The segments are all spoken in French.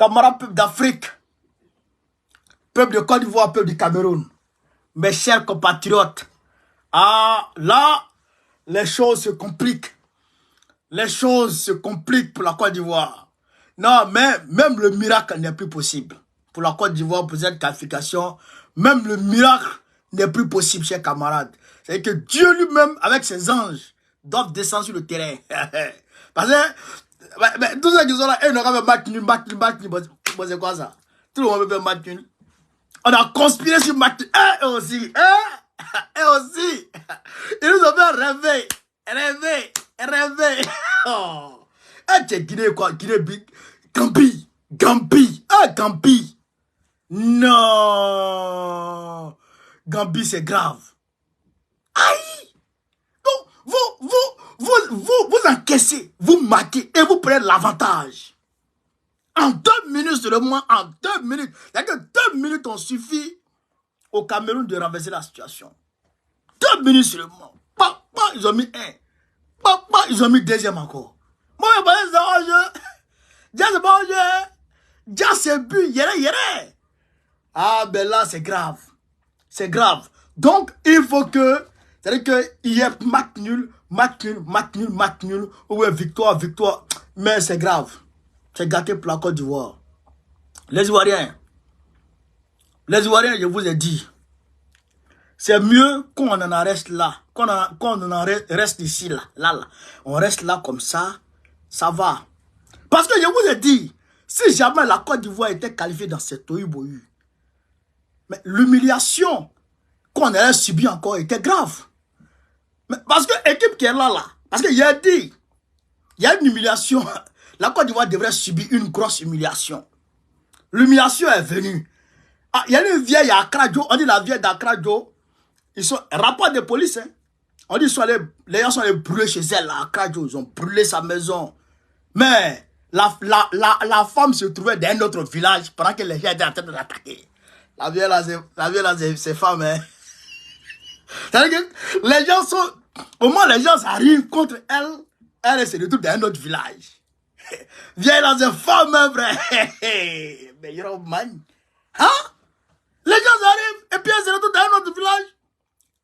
camarades peuple d'Afrique, peuple de Côte d'Ivoire, peuple du Cameroun, mes chers compatriotes, ah, là, les choses se compliquent. Les choses se compliquent pour la Côte d'Ivoire. Non, mais même le miracle n'est plus possible. Pour la Côte d'Ivoire, pour cette qualification, même le miracle n'est plus possible, chers camarades. C'est que Dieu lui-même, avec ses anges, doivent descendre sur le terrain. Parce que, tous ceux qui sont là, ils n'auront pas match nul. Bon, c'est quoi ça? Tout le monde veut faire match nul. On a conspiré sur match nul. Et aussi, et aussi, ils nous ont fait rêver. Oh. Et tu es Guinée quoi? Guinée big. Gambie. Ah, Gambie. Non. Gambie, c'est grave. Aïe. Donc, vous encaissez, vous marquez et vous prenez l'avantage. En 2 minutes seulement, en 2 minutes. C'est-à-dire que 2 minutes ont suffi au Cameroun de renverser la situation. 2 minutes seulement. Papa, ils ont mis 1. Papa, ils ont mis 2e encore. Moi, je pense que c'est un jeu. Déjà, c'est pas un jeu. Déjà, c'est but. Yéré. Ah, ben là, c'est grave. C'est grave. Donc, il faut que, c'est-à-dire qu'il y ait match nul. Ou victoire. Mais c'est grave. C'est gâté pour la Côte d'Ivoire. Les Ivoiriens, je vous ai dit, c'est mieux qu'on en reste là. Qu'on en reste ici, là. On reste là comme ça, ça va. Parce que je vous ai dit, si jamais la Côte d'Ivoire était qualifiée dans cette tohu-bohu, mais l'humiliation qu'on aurait subie encore était grave. Mais parce que l'équipe qui est là, parce qu'il y a dit, il y a une humiliation. La Côte d'Ivoire devrait subir une grosse humiliation. L'humiliation est venue. Ah, il y a une vieille à Accra-Djo, on dit la vieille d'Accra Djo. Ils sont, rapport de police, hein. On dit les gens sont allés brûler chez elle, à Accra-Djo. Ils ont brûlé sa maison. Mais la femme se trouvait dans un autre village pendant que les gens étaient en train de l'attaquer. La vieille là, c'est femme, hein. C'est-à-dire que les gens sont, au moment où les gens arrivent contre elle, elle se retrouve dans un autre village. Viens là, c'est femme, hein, frère. Mais you're a man. Hein? Les gens arrivent et puis elle se retrouve dans un autre village.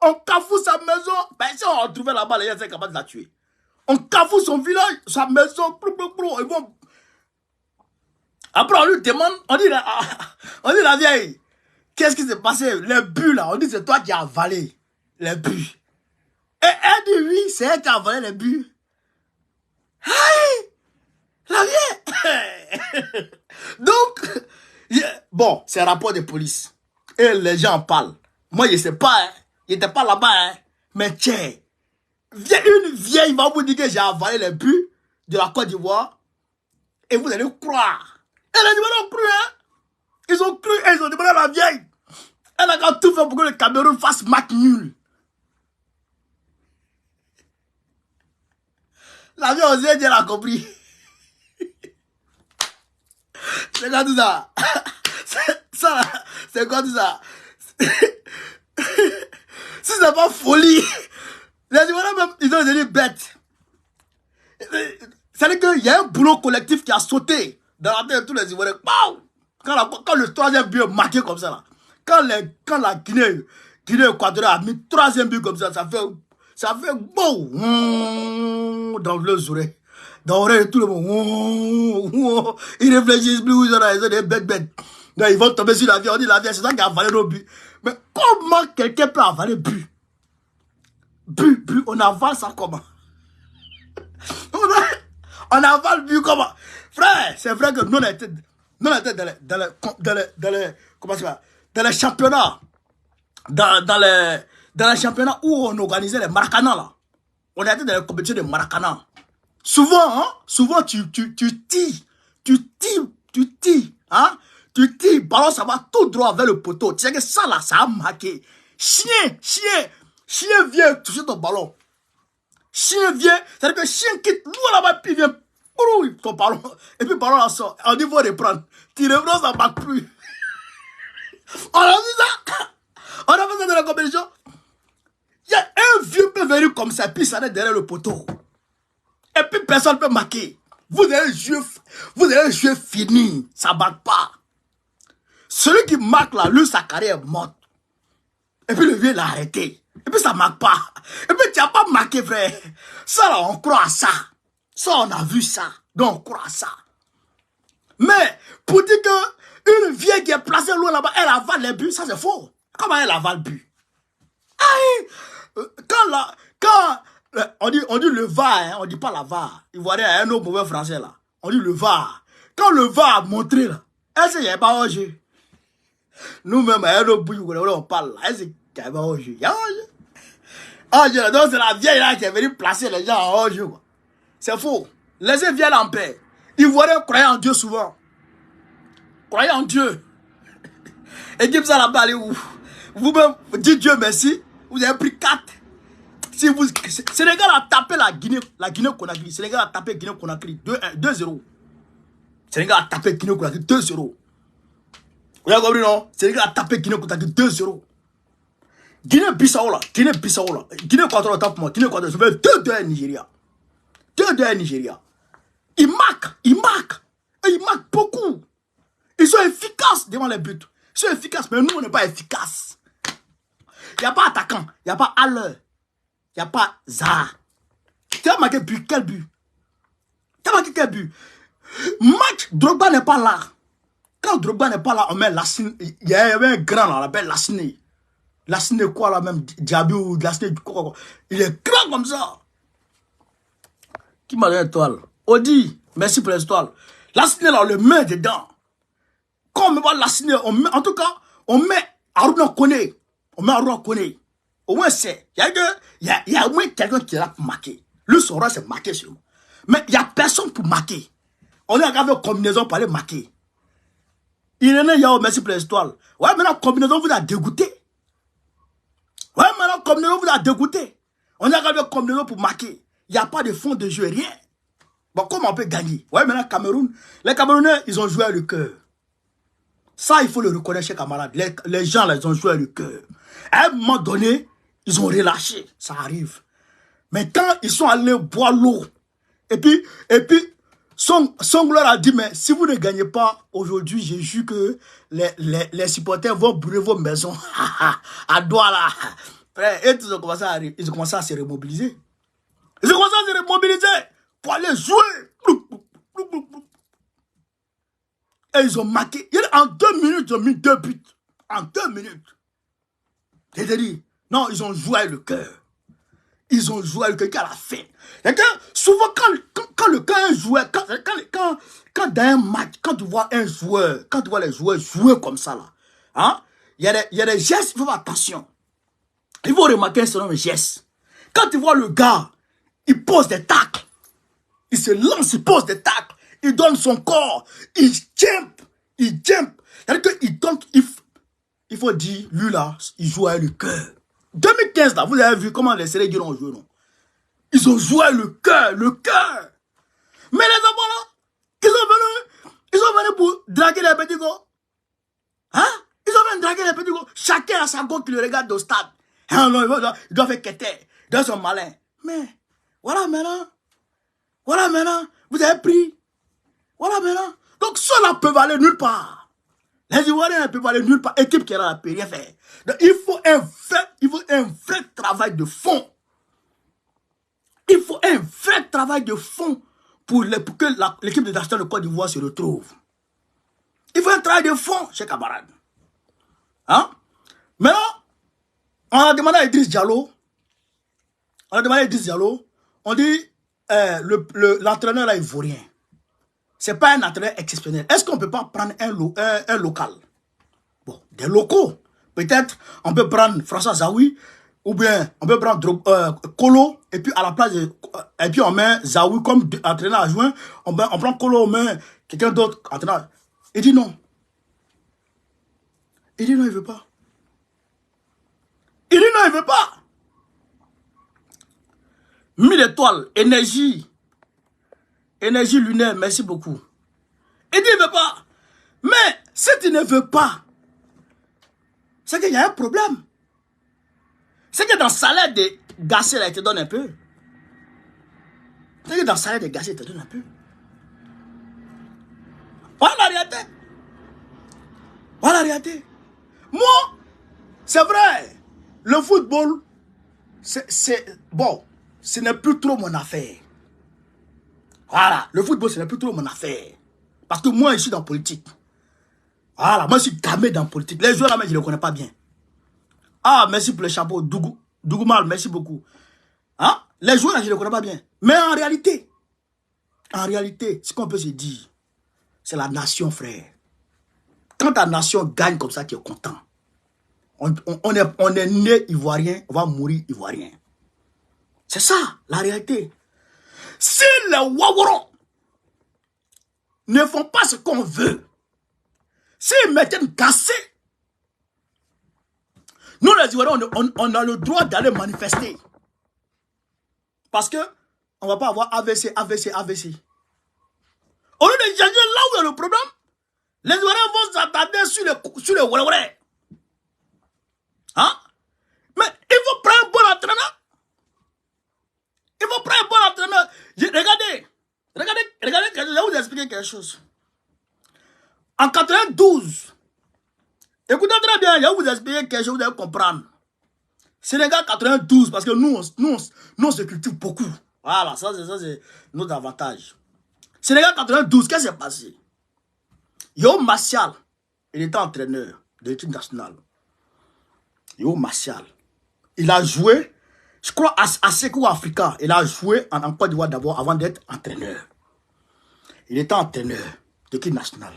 On cafoue sa maison. Ben si on retrouvait là-bas, les gens sont capables de la tuer. On cafoue son village, sa maison. Ils vont... Après on lui demande, on dit la vieille, qu'est-ce qui s'est passé? Les buts là, on dit c'est toi qui as avalé les buts. Et elle dit oui, c'est elle qui a avalé les buts. Aïe! La vieille! Donc, bon, c'est un rapport de police. Et les gens en parlent. Moi, je ne sais pas, hein. Il n'était pas là-bas, hein. Mais tiens, une vieille va vous dire que j'ai avalé les buts de la Côte d'Ivoire. Et vous allez croire. Et les gens ont cru, hein. Ils ont cru et ils ont demandé à la vieille. Elle a tout fait pour que le Cameroun fasse match nul. La vieille osait dire, elle a compris. C'est quoi tout ça? C'est quoi tout ça? Si c'est pas folie, les Ivoiriens même, ils ont des bêtes. C'est-à-dire qu'il y a un boulot collectif qui a sauté dans la tête de tous les Ivoiriens. Quand le 3e but est marqué comme ça, là, quand la Guinée équatoriale a mis 3e but comme ça, ça fait beau dans leurs oreilles. Dans l'oreille, tout le monde, ils réfléchissent plus, ils ont des bêtes. Donc, ils vont tomber sur la vie, on dit la vie, c'est ça qui a avalé nos buts. Mais comment quelqu'un peut avaler but? But, on avale ça comment? On avale but comment? Frère, c'est vrai que nous, on était dans les championnats, dans les championnats où on organisait les Maracana, là. On était dans les compétitions de Maracana. Souvent, tu tires, hein? Tu tires, ballon, ça va tout droit vers le poteau. Tu sais que ça, là, ça a marqué. Chien vient toucher ton ballon. Chien vient, c'est-à-dire que chien quitte, loin là-bas, puis vient, ton ballon. Et puis, le ballon, là, sort. On dit, il faut reprendre. Tu reprends, ça ne marque plus. On a vu ça. On a fait ça dans la compétition. Il y a un vieux peut venir comme ça, puis ça est derrière le poteau. Et puis personne ne peut marquer. vous allez jouer fini. Ça ne marque pas. Celui qui marque là, lui, sa carrière est morte. Et puis le vieux l'a arrêté. Et puis ça ne marque pas. Et puis tu n'as pas marqué, frère. Ça là, on croit à ça. Ça, on a vu ça. Donc on croit à ça. Mais pour dire qu'une vieille qui est placée loin là-bas, elle avale les buts, ça c'est faux. Comment elle avale le but? Quand on dit le VAR, hein, on ne dit pas la VAR. Il voit un autre mauvais français là. On dit le VAR. Quand le VAR a montré là, est-ce qu'il n'y a pas un jeu? Nous-mêmes, à un autre bout, on parle là. Est-ce qu'il n'y a pas un jeu? Il y a un jeu. Donc c'est la vieille là qui est venue placer les gens en jeu. C'est faux. Laissez vieille en paix. Ivoiriens croyaient en Dieu souvent. Croyez en Dieu. Et Gibbs a là-bas, allez où? Vous-même, dites Dieu merci. Vous avez pris 4. Si vous, Sénégal a tapé la Guinée-Conakry. Sénégal a tapé Guinée-Conakry 2-0. Sénégal a tapé Guinée-Conakry 2-0. Vous avez compris, non? Sénégal a tapé Guinée-Conakry 2-0. Guinée-Bissau là. Guinée-Équatoriale, autant pour moi. Guinée-Équatoriale, je fais 2-2 à Nigeria. 2-2 à Nigeria. Ils marquent. Et ils marquent beaucoup. Ils sont efficaces devant les buts. Ils sont efficaces, mais nous, on n'est pas efficaces. Il n'y a pas attaquant. Il n'y a pas Haller. Il n'y a pas Zaha. Tu as marqué but. Quel but? Tu as marqué quel but? Match, Drogba n'est pas là. Quand Drogba n'est pas là, on met Lassine. Il y avait un grand là, on l'appelle Lassine. Lassine quoi là même? Diaby ou Lassine quoi. Il est grand comme ça. Qui m'a donné l'étoile? Odi, merci pour l'étoile. Lassine là, on le met dedans. Quand on met pas Lassine, on met, en tout cas, on met Aruna Kone. On met Aruna Kone. Au moins, c'est. Il y a au moins quelqu'un qui est là pour marquer. Lui, son rôle, c'est marquer sur moi. Mais il n'y a personne pour marquer. On est regardé en combinaison pour aller marquer. Irene Yao, merci pour l'étoile. Ouais, maintenant, combinaison vous a dégoûté. Ouais, maintenant, combinaison vous a dégoûté. On est regardé en combinaison pour marquer. Il n'y a pas de fond de jeu, rien. Bon, comment on peut gagner? Ouais, maintenant, Cameroun. Les Camerounais, ils ont joué à le cœur. Ça, il faut le reconnaître, chers camarades. Les gens, là, ils ont joué à le cœur. À un moment donné, ils ont relâché. Ça arrive. Mais quand ils sont allés boire l'eau, et puis, Song leur a dit, mais si vous ne gagnez pas aujourd'hui, j'ai jure que les supporters vont brûler vos maisons. À Douala. Et ils ont commencé à se remobiliser. Ils ont commencé à se remobiliser pour aller jouer. Et ils ont marqué. En 2 minutes, ils ont mis 2 buts. En 2 minutes. C'est-à-dire, non, ils ont joué avec le cœur. Ils ont joué avec le cœur à la fin. Et que, souvent, quand le cœur jouait, quand dans un match, quand tu vois un joueur, quand tu vois les joueurs jouer comme ça, là, hein, il y a des gestes, il faut faire attention. Il faut remarquer un certain nombre de gestes. Quand tu vois le gars, il pose des tacles. Il se lance, il pose des tacles. Il donne son corps. Il jump. C'est-à-dire qu'il donne, il faut dire, lui là, il joue avec le cœur. 2015 là, vous avez vu comment les Sénégalais ont joué, non? Ils ont joué avec le cœur. Mais les enfants là, ils sont venus pour draguer les petits gars. Hein? Ils ont venus draguer les petits gars. Chacun a sa go qui le regarde au stade. Hein, non, il doit faire quêter. Ils doivent être malins. Mais, voilà maintenant, vous avez pris. Voilà maintenant. Donc ceux-là peuvent aller nulle part. Les Ivoiriens ne peuvent aller nulle part. Équipe qui est là ne peut rien faire. Donc il faut un vrai travail de fond. Il faut un vrai travail de fond pour que l'équipe de nationale de Côte d'Ivoire se retrouve. Il faut un travail de fond, chers camarades. Hein? Maintenant, on a demandé à Idriss Diallo. On dit l'entraîneur là ivoirien. Ce n'est pas un entraîneur exceptionnel. Est-ce qu'on ne peut pas prendre un local? Bon, des locaux. Peut-être on peut prendre François Zawi, ou bien on peut prendre Kolo, et puis à la place et puis on met Zawi comme entraîneur adjoint, on prend Kolo, on met quelqu'un d'autre entraîneur. Il dit non. Il ne veut pas. Il dit non, il ne veut pas. 1000 étoiles, énergie lunaire, merci beaucoup. Il dit il ne veut pas. Mais si tu ne veux pas, c'est qu'il y a un problème. C'est que dans le salaire de Gassé, il te donne un peu. C'est que dans le salaire de Gassé, il te donne un peu. Voilà la réalité. Voilà la réalité. Moi, c'est vrai, le football, bon, ce n'est plus trop mon affaire. Voilà, le football, ce n'est plus trop mon affaire. Parce que moi, je suis dans la politique. Voilà, moi, je suis gamé dans la politique. Les joueurs là, je ne les connais pas bien. Ah, merci pour le chapeau, Dougou. Dougou Mal, merci beaucoup. Hein? Les joueurs là, je ne les connais pas bien. Mais en réalité, ce qu'on peut se dire, c'est la nation, frère. Quand ta nation gagne comme ça, tu es content. On est né ivoirien, on va mourir ivoirien. C'est ça, la réalité. Si les Wawarons ne font pas ce qu'on veut, s'ils mettent cassé, nous les Ivoiriens, on a le droit d'aller manifester. Parce que on ne va pas avoir AVC. Au lieu de changer là où il y a le problème, les Ivoiriens vont s'attarder sur les Wawarons. Hein? Mais il faut prendre un bon entraîneur. Regardez, je vais vous expliquer quelque chose. En 92, écoutez très bien, je vais vous expliquer quelque chose, vous allez comprendre. Sénégal 92, parce que nous on se cultive beaucoup. Voilà, ça c'est notre avantage. Sénégal 92, qu'est-ce qui s'est passé? Yo Martial, il était entraîneur de l'équipe nationale. Yo Martial, il a joué, je crois, à Sekou Africa. Il a joué en Côte d'Ivoire d'abord avant d'être entraîneur. Il était entraîneur de l'équipe nationale.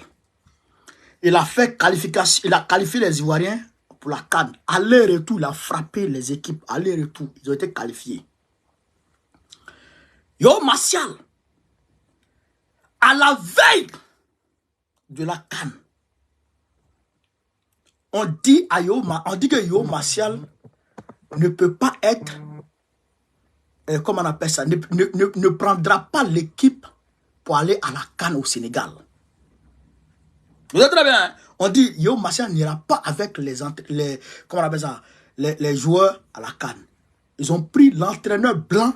Il a fait qualification, il a qualifié les Ivoiriens pour la CAN. Aller-retour, il a frappé les équipes. Aller-retour, ils ont été qualifiés. Yo Martial, à la veille de la CAN, on dit que Yo Martial ne peut pas être, comment on appelle ça, ne prendra pas l'équipe pour aller à la CAN au Sénégal. Vous êtes très bien, hein? On dit Yo Martial n'ira pas avec comment on appelle ça, les joueurs à la CAN. Ils ont pris l'entraîneur blanc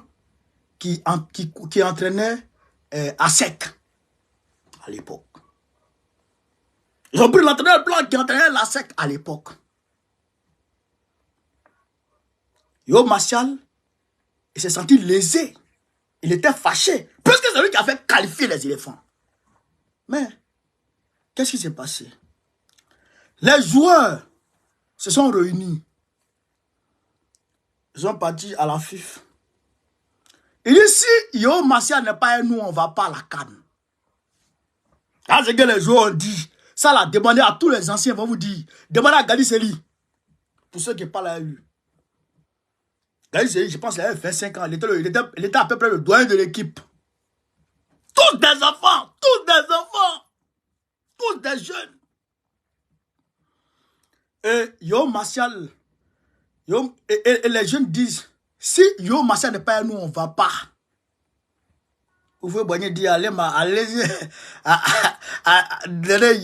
qui entraînait à sec à l'époque. Ils ont pris l'entraîneur blanc qui entraînait la sec à l'époque. Yo Martial, il s'est senti lésé. Il était fâché. Puisque c'est lui qui a fait qualifier les éléphants. Mais, qu'est-ce qui s'est passé? Les joueurs se sont réunis. Ils sont partis à la FIF. Il dit, si Yo Martial n'est pas nous, on ne va pas à la CAN. Là, c'est que les joueurs ont dit. Ça, l'a demandé à tous les anciens, vont vous dire. Demandez à Gali Seli. Pour ceux qui parlent à lui. Gali Seli, je pense qu'il avait 25 ans. Il était à peu près le doyen de l'équipe. Tous des enfants. Tous des jeunes. Et Yo Martial, et les jeunes disent, si Yo Martial n'est pas à nous, on ne va pas. Vous pouvez dire, allez-y,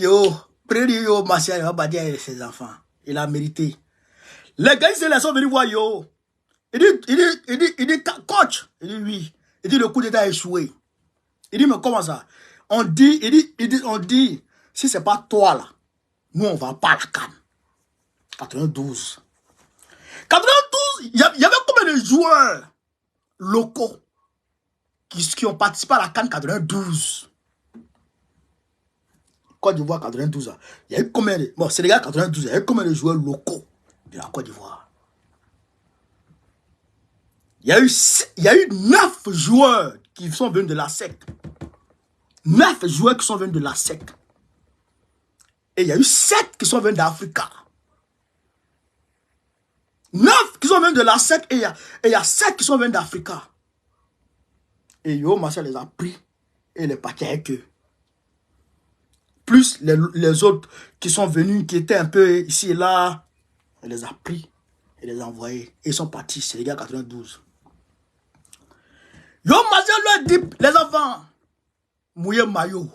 Yo, prenez Yo Martial, il va pas dire à ses enfants. Il a mérité. Les gars, ils sont venus voir Yo. Il dit, coach. Il dit, oui. Il dit, le coup d'état a échoué. Il dit, mais comment ça? On dit, si c'est pas toi là, nous on va pas à la CAN. 92. 92, il y avait combien de joueurs locaux qui ont participé à la CAN 92? Côte d'Ivoire 92, il y a eu combien de... Bon, Sénégal 92, il y a eu combien de joueurs locaux de la Côte d'Ivoire? Il y a eu 9 joueurs qui sont venus de la SEC. 9 joueurs qui sont venus de la SEC. Et il y a eu 7 qui sont venus d'Africa. 9 qui sont venus de la SEC et il y a 7 qui sont venus d'Africa. Et Yo Martial les a pris et les partis avec eux. Plus les autres qui sont venus, qui étaient un peu ici et là, il les a pris et les a envoyés. Et ils sont partis, c'est les gars 92. Yo Martial leur dit, les enfants, mouillez maillot.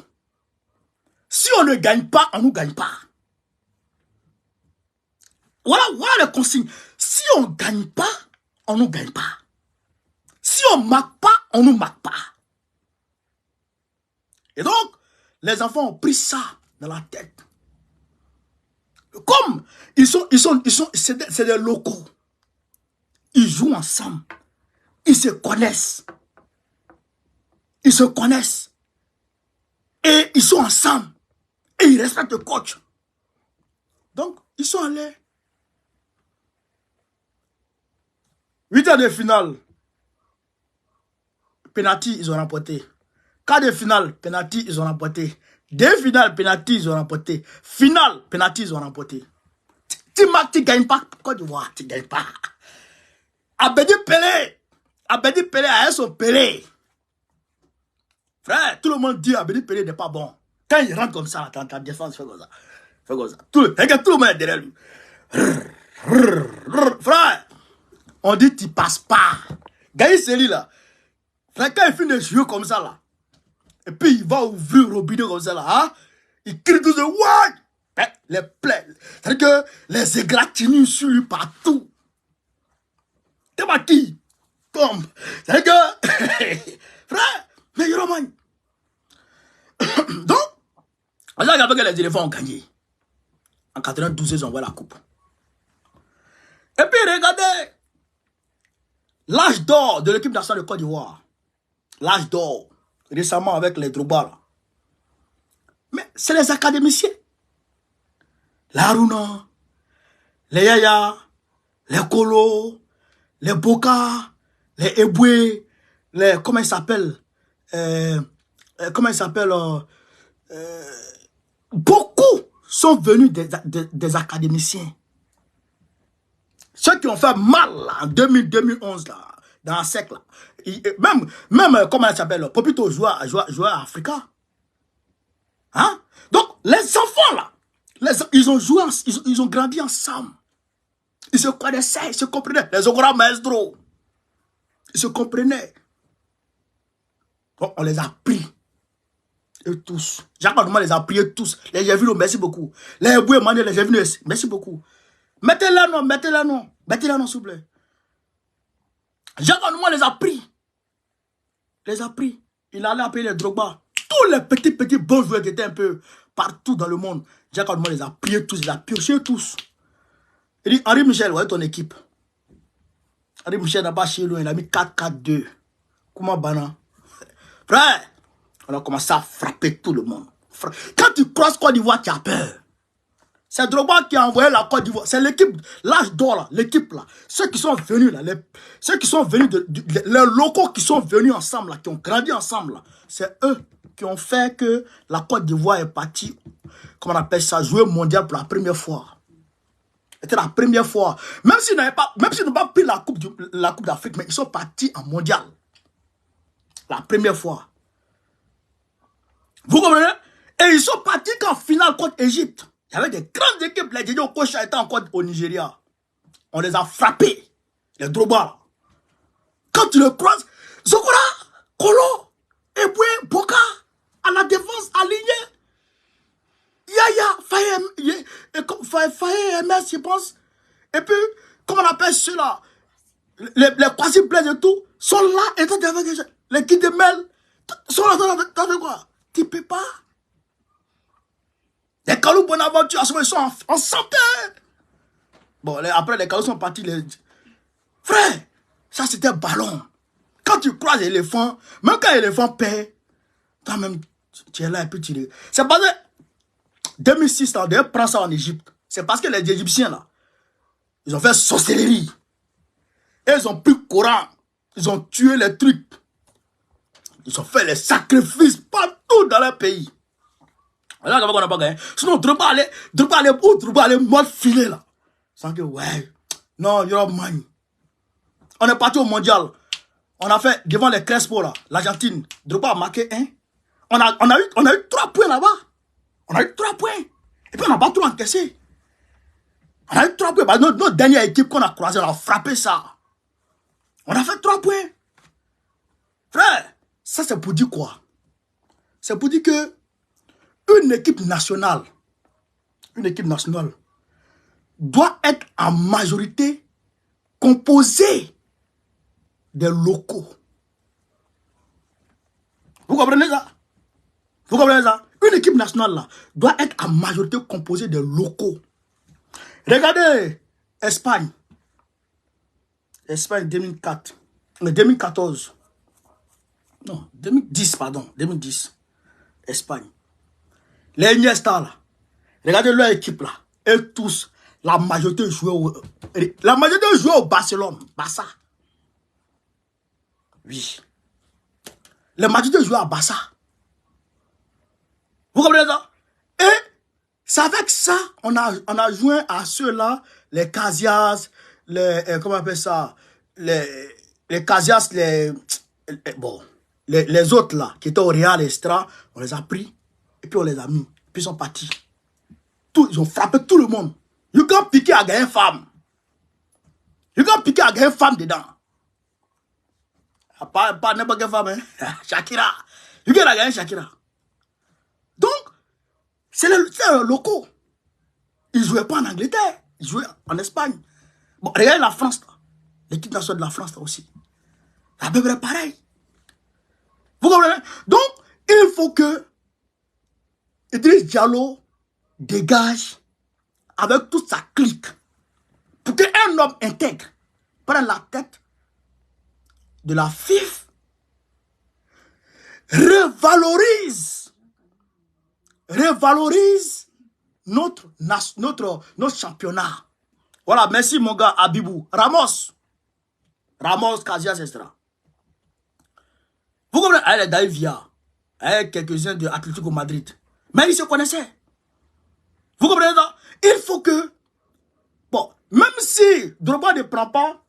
Si on ne gagne pas, on ne nous gagne pas. Voilà les consignes. Si on ne gagne pas, on ne nous gagne pas. Si on ne marque pas, on ne nous marque pas. Et donc, Les enfants ont pris ça dans la tête. Comme c'est des locaux. Ils jouent ensemble. Ils se connaissent. Ils se connaissent. Et ils sont ensemble. Et ils respectent le coach. Donc, ils sont allés. 8 heures de finale. Penalty, ils ont remporté. Quart de finale, penalty, ils ont remporté. Demi-finale, penalty, ils ont remporté. Finale, penalty, ils ont remporté. Tu ne gagnes pas. Côte d'Ivoire, tu ne gagnes pas. Abedi Pelé a son Pelé. Frère, tout le monde dit Abedi Pelé n'est pas bon. Quand il rentre comme ça, ta défense fait comme ça. Regarde, tout le monde est derrière lui. Frère, on dit tu passes pas. Gaï Seli là. Frère, quand il finit de jouer comme ça là, et puis il va ouvrir le robinet comme ça là, hein? Il crie tout de ouais! Les plaies. C'est-à-dire que les égratignures sur lui partout. T'es pas qui? Comme. C'est-à-dire que. Frère, mais Yoroman. Donc, on a regardé que les éléphants ont gagné. En 92, ils ont envoyé la coupe. Et puis, regardez. L'âge d'or de l'équipe nationale de Côte d'Ivoire. L'âge d'or. Récemment avec les Drogba là. Mais c'est les académiciens. L'Aruna, les Yaya, les Kolo, les Boka, les Eboué, les... Comment ils s'appellent beaucoup sont venus des académiciens. Ceux qui ont fait mal là, en 2011 là, dans un siècle là. Même comment il s'appelle, Popito jouait à Africa. Hein? Donc, les enfants là, ils ont joué, ils ont grandi ensemble. Ils se connaissaient, ils se comprenaient. Les Ogora Maestro, ils se comprenaient. Donc, on les a pris. Et tous. Jacques Adouma les a priés tous. Les Jévino, merci beaucoup. Les Eboué Mané, les Jévino, merci beaucoup. Mettez-la non, s'il vous plaît. Jacques Adouma les a pris. Il allait appeler les Drogba. Tous les petits bons joueurs qui étaient un peu partout dans le monde. Jacques Adouma les a priés tous, il les a pioché tous. Il dit, Henri Michel, ouais, ton équipe. Henri Michel n'a pas chez lui, il a mis 4-4-2. Comment Bana? Frère, on a commencé à frapper tout le monde. Quand tu crosses Côte d'Ivoire, tu as peur. C'est Drogba qui a envoyé la Côte d'Ivoire. C'est l'équipe, l'âge d'or là, l'équipe là. Ceux qui sont venus là, ceux qui sont venus, les locaux qui sont venus ensemble là, qui ont grandi ensemble là, c'est eux qui ont fait que la Côte d'Ivoire est partie, comment on appelle ça, jouer mondial pour la première fois. C'était la première fois. Même s'ils n'ont pas pris la Coupe d'Afrique, mais ils sont partis en mondial. La première fois. Vous comprenez? Et ils sont partis qu'en finale contre l'Égypte. Il y avait des grandes équipes. Les Djedjo Kocha étaient encore au Nigeria. On les a frappés. Les Drogba. Quand tu le croises, Zokora, Kolo, Eboué, Boka, à la défense alignée. Faye MS, je pense. Et puis, comment on appelle ceux-là? Les quasi-blés et tout, sont là, et avec les guides de Mel, sont là, dans quoi? Tu peux pas. Les Kalou Bonaventure, ils sont en santé. Bon, après, les Kalou sont partis. Frère, ça c'était un ballon. Quand tu croises l'éléphant, même quand l'éléphant perd, toi-même, tu es là et puis tu es... C'est parce que 2006, là, on devait prendre ça en Égypte. C'est parce que les Égyptiens, là, ils ont fait sorcellerie. Et ils ont pris le Coran. Ils ont tué les trucs. Ils ont fait les sacrifices partout dans leur pays. Là, on n'a pas gagné. Sinon, Drogba allait mort filer là. Sans que, ouais, non, you're mine. On est parti au mondial. On a fait, devant les Crespo là, l'Argentine. Drogba a marqué 1. On a eu 3 points là-bas. On a eu 3 points. Et puis on n'a pas tout encaissé. On a eu 3 points. Bah, notre dernière équipe qu'on a croisée, on a frappé ça. On a fait 3 points. Frère, ça c'est pour dire quoi? C'est pour dire que une équipe nationale doit être en majorité composée des locaux. Vous comprenez ça? Une équipe nationale là doit être en majorité composée de locaux. Regardez Espagne. Espagne 2004. 2014. Non, 2010, pardon. 2010. Espagne. Les Iniesta là. Regardez leur équipe là. Et tous, la majorité jouait au Barcelone. Barça. Oui. La majorité jouait à Barça. Vous comprenez ça? Et c'est avec ça, on a joint à ceux-là, les Casillas, comment on appelle ça? Les Casillas, les autres là, qui étaient au Real, etc. On les a pris, et puis on les a mis. Puis ils sont partis. Ils ont frappé tout le monde. Yuka Piqué a gagné une femme. Yuka Piqué a gagné une femme dedans. Pas n'importe quelle femme, hein. Shakira. Yuka a gagné Shakira. Donc, c'est les locaux. Ils ne jouaient pas en Angleterre. Ils jouaient en Espagne. Bon, regardez la France, là. L'équipe nationale de la France, là aussi. C'est à peu près pareil. Vous comprenez? Donc, il faut que Idriss Diallo dégage avec toute sa clique pour qu'un homme intègre prenne la tête de la FIF, revalorise notre championnat. Voilà, merci mon gars Abibou. Ramos, Casillas, etc. Vous comprenez? Elle est David Villa, avec quelques-uns de Atlético Madrid. Mais ils se connaissaient. Vous comprenez ça? Il faut que, bon, même si Drogba ne prend pas,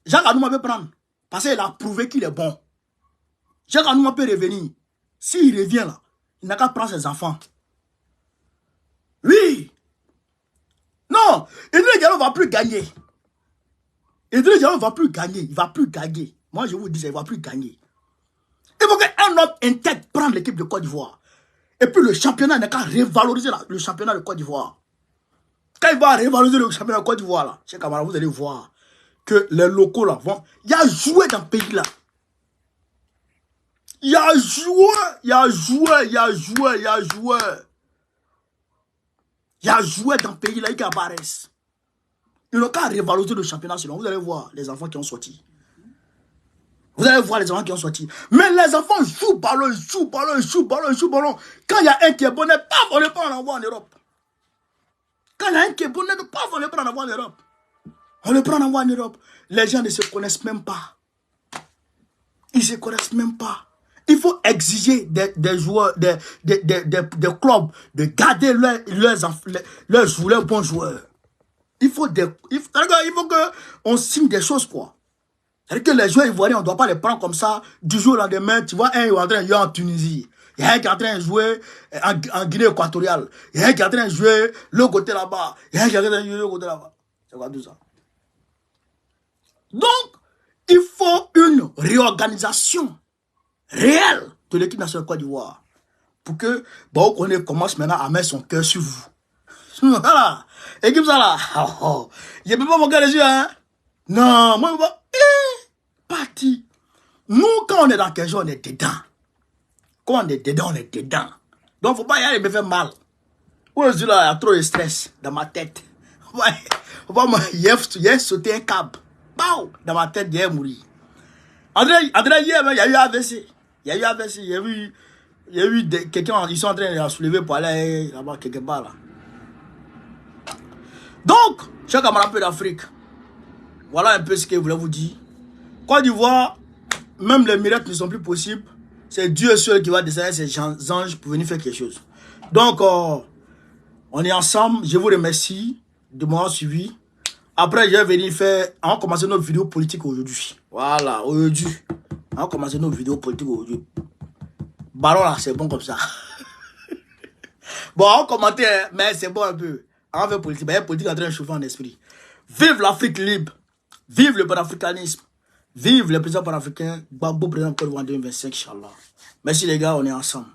Jacques Anouma peut prendre. Parce qu'il a prouvé qu'il est bon. Jacques Anouma peut revenir. S'il revient là, il n'a qu'à prendre ses enfants. Oui. Non, Idriss Diallo ne va plus gagner. Idriss Diallo ne va plus gagner. Il ne va plus gagner. Moi, je vous dis ça, il ne va plus gagner. Il faut qu'un homme intègre prenne l'équipe de Côte d'Ivoire. Et puis le championnat n'a qu'à revaloriser le championnat de Côte d'Ivoire. Quand il va revaloriser le championnat de Côte d'Ivoire, là, chers camarades, vous allez voir que les locaux là vont. Il y a joué dans le pays là. Il y a joué dans le pays là, il y a Barès. Ils n'ont qu'à revaloriser le championnat sinon. Vous allez voir les enfants qui ont sorti. Vous allez voir les enfants qui ont sorti. Mais les enfants jouent ballon. Quand il y a un qui est bon, paf, on le prend en envoie en Europe. Quand il y a un qui est bon, paf, on le prend en envoie en Europe. On le prend en envoie en Europe. Les gens ne se connaissent même pas. Ils ne se connaissent même pas. Il faut exiger des joueurs, des clubs de garder leurs bons joueurs. Il faut qu'on signe des choses, quoi. C'est-à-dire que les joueurs ivoiriens, on ne doit pas les prendre comme ça, du jour au lendemain. Tu vois, un est en train de jouer en Tunisie. Il y a un qui est en train de jouer en Guinée équatoriale. Il y a un qui est en train de jouer l'autre côté là-bas. Il y a un qui est en train de jouer l'autre côté là-bas. C'est quoi tout ça? Donc, il faut une réorganisation réelle de l'équipe nationale de Côte d'Ivoire. Pour que, bon, on commence maintenant à mettre son cœur sur vous. Voilà. Équipe ça là. Je ne peux pas me regarder les yeux, hein. Non, moi, parti. Nous, quand on est dans quelque chose, on est dedans. Quand on est dedans, on est dedans. Donc, il ne faut pas y aller me faire mal. Moi, je dis là, il y a trop de stress dans ma tête. Faut pas hier sauter un câble. Dans ma tête, hier mourir. André, hier, il y a eu AVC. Il y a eu quelqu'un, ils sont en train de la soulever pour aller là-bas, quelque part là. Donc, chers camarades d'Afrique, voilà un peu ce que je voulais vous dire. Côte d'Ivoire, même les miracles ne sont plus possibles. C'est Dieu seul qui va descendre ses anges pour venir faire quelque chose. Donc, on est ensemble. Je vous remercie de m'avoir suivi. Après, je vais venir faire... On va commencer notre vidéo politique aujourd'hui. Voilà, aujourd'hui. On va commencer notre vidéo politique aujourd'hui. Baron là, c'est bon comme ça. Bon, on va commenter, mais c'est bon un peu. On va faire politique. Mais politique en train de chauffer en esprit. Vive l'Afrique libre. Vive le panafricanisme. Vive le président panafricain. Gbagbo président Côte d'Ivoire en 2025, Inch'Allah. Merci les gars, on est ensemble.